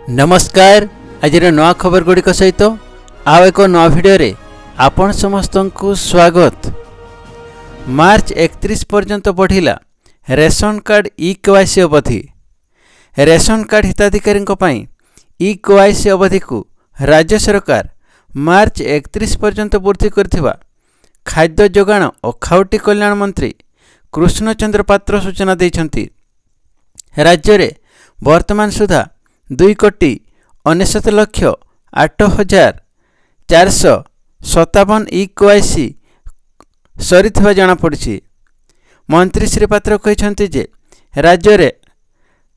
नमस्कार। आज नवा खबर गुड़िक सहित आउ एक नवा भिडियो आपण समस्त को स्वागत। मार्च 31 पर्यंत बढ़िला रेशन कार्ड ई-केवाईसी अवधि। रेशन कार्ड हिताधिकारी ई केवाईसी अवधि को राज्य सरकार मार्च 31 पर्यंत वृद्धि करथिबा खाद्य जोगाण और खाउटी कल्याण मंत्री कृष्णचंद्र पात्र सूचना देइछंती। राज्य रे वर्तमान सुधा 2,69,08,457 ई-केवाईसी सरीथिबा जाना पड़िछि। मंत्री श्री पात्र कहिछंती जे राज्य रे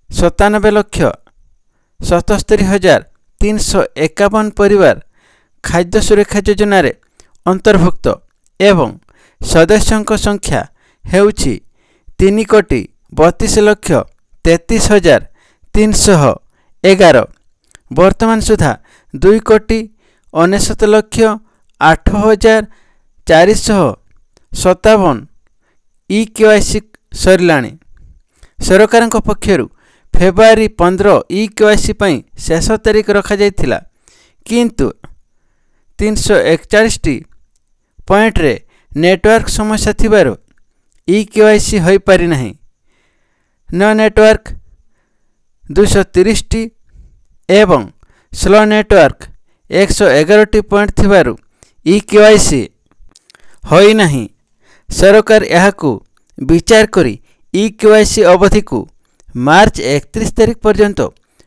97,77,351 परिवार खाद्य सुरक्षा योजना रे अंतर्भुक्त एवं सदस्यों संख्या हेउछि 3,32,33,311। वर्तमान सुधा 2,69,08,457 ई-केवाईसी सरिलाणी। सरकार पक्षरु फेब्रुआरी 15 ई-केवाईसी पई शेष तारीख रखा जायतिला, किंतु 341 पॉइंट रे नेटवर्क समस्या थिबारु ई-केवाईसी होई पारि नाही। न नेटवर्क 230 एवं स्लो नेटवर्क 111 पॉइंट थिबारु ई-केवाईसी होई नाही। सरकार याहाकु विचार करी ई-केवाईसी अवधि को मार्च 31 तारीख पर्यंत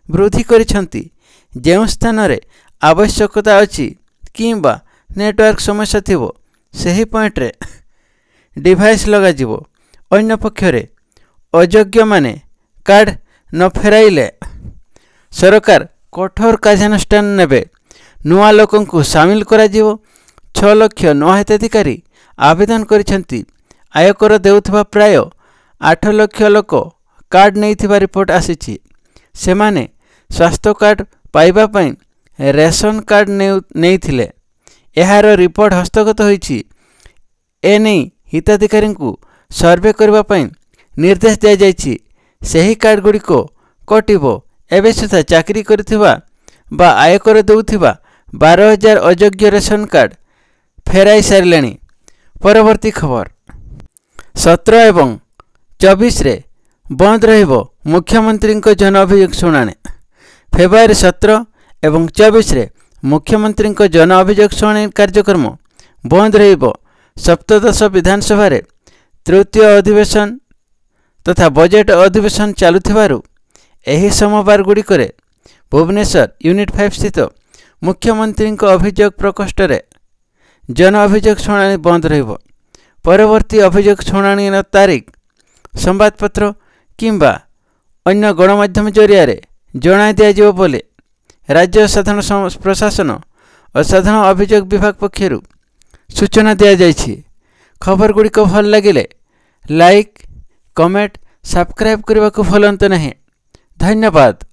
वृद्धि करिसंती। जेउ स्थान रे आवश्यकता अछि किंबा नेटवर्क समस्या थिबो सही पॉइंट रे डिवाइस लगा जिवो। अन्य पक्षरे अयोग्य माने कार्ड न फेराइले सरकार कठोर कार्यानुष्ठान नेबे। नुआ लोकन को शामिल करा जिवो। 6 लाख नुआ हिताधिकारी आवेदन करिसंती। आयकर देउथबा प्राय 8 लाख लोक कार्ड नैथिबा रिपोर्ट आसीछि। सेमाने स्वास्थ्य कार्ड पाइबा पई रेशन कार्ड नैथिले। एहार रिपोर्ट हस्तगत होईछि। एनै हिताधिकारी को सर्वे करबा पई निर्देश दिया जायछि। सही कार्ड गुड़िको कटिबो। एबे सुधा चाकरी करथिबा बा आयकर देउथिबा 12,000 अयोग्य रेशन कार्ड फेराई सारिलेनी। परवर्ती खबर 17 एवं 24 रे बंद रहिबो मुख्यमंत्री जन अभियोग शुणाणी। फेब्रुआरी 17 एवं 24 रे मुख्यमंत्री जन अभियोग शुणाणी कार्यक्रम बंद रहिबो। सप्तदश विधानसभा रे तृतीय अधिवेशन तथा बजेट अधिवेशन चालुथिबारु एही सोमवार गुड़िकरे भुवनेश्वर यूनिट 5 स्थित मुख्यमंत्री अभियोग प्रकोष्ठ रे जन अभियोग शुणाणी बंद रहिबो। परवर्ती अभियोग शुणाणी तारीख संवादपत्र किंबा अन्य गणमाध्यम जरिया रे जणाई दिया जिवो बोले राज्य साधारण प्रशासन और साधारण अभियोग विभाग पक्षरु सूचना दिया जायछि। खबर गुड़िक भल लगिले लाइक कमेंट सब्सक्राइब करने को भूलंतु नहीं। धन्यवाद।